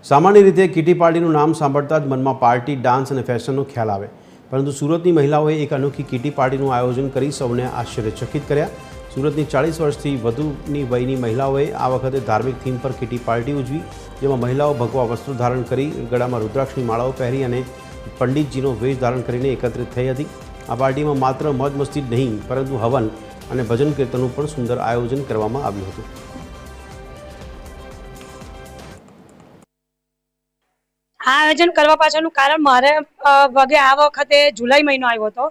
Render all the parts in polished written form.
સામાન્ય રીતે કિટી પાર્ટીનું નામ સાંભળતા જ મનમાં પાર્ટી, ડાન્સ અને ફેશનનો ખ્યાલ આવે, પરંતુ સુરતની મહિલાઓએ એક અનોખી કિટી પાર્ટીનું આયોજન કરી સૌને આશ્ચર્યચકિત કર્યા। સુરતની 40 વર્ષથી વધુની વયની મહિલાઓએ આ વખતે ધાર્મિક થીમ પર કિટી પાર્ટી ઉજવી, જેમાં મહિલાઓ ભગવા વસ્ત્રો ધારણ કરી, ગળામાં રુદ્રાક્ષની માળાઓ પહેરી અને પંડિતજીનો વેશ ધારણ કરીને એકત્રિત થઈ હતી। આ પાર્ટીમાં માત્ર મોજ મસ્તી જ નહીં, પરંતુ હવન અને ભજન કીર્તનનું પણ સુંદર આયોજન કરવામાં આવ્યું હતું। આ આયોજન કરવા પાછળનું કારણ મારે આ વખતે જુલાઈ મહિનો આવ્યો હતો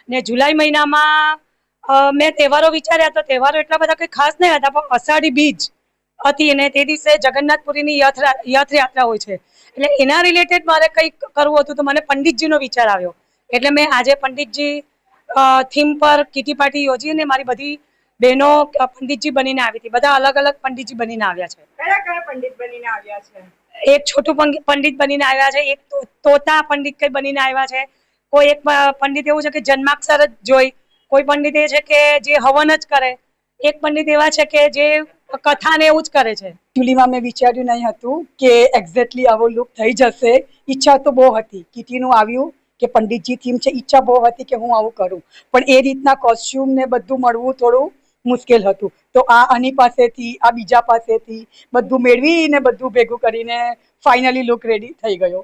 ને જુલાઈ મહિનામાં મેં તહેવારો વિચાર્યા તો તહેવારો એટલા બધા કંઈ ખાસ નહીં હતા, પણ અષાઢી બીજ હતી અને તે દિવસે જગન્નાથપુરીની યાત્રા હોય છે, એટલે એના રિલેટેડ મારે કંઈક કરવું હતું તો મને પંડિતજીનો વિચાર આવ્યો। એટલે મેં આજે પંડિતજી થીમ પર કિટી પાર્ટી યોજી અને મારી બધી બહેનો પંડિતજી બનીને આવી હતી। બધા અલગ અલગ પંડિતજી બનીને આવ્યા છે। કયા કયા પંડિત બનીને આવ્યા છે? એક છોટું પંડિત બનીને આવ્યા છે, એક તોતા પંડિત કઈ બનીને આવ્યા છે, કોઈ એક પંડિત એવું છે કે જન્માક્ષર જ જોઈ, કોઈ પંડિત એ છે કે જે હવન જ કરે, એક પંડિત એવા છે કે જે કથાને એવું જ કરે છે। એકચ્યુઅલીમાં મેં વિચાર્યું નહીં હતું કે એક્ઝેક્ટલી આવો લુક થઈ જશે। ઈચ્છા તો બહુ હતી, કિટીનું આવ્યું કે પંડિતજી થીમ છે, ઈચ્છા બહુ હતી કે હું આવું કરું, પણ એ રીતના કોસ્ચ્યુમ ને બધું મળવું થોડું મુશ્કેલ હતું। તો આની પાસેથી આ બીજા પાસેથી બધું મેળવીને બધું ભેગું કરીને ફાઇનલી લુક રેડી થઈ ગયો।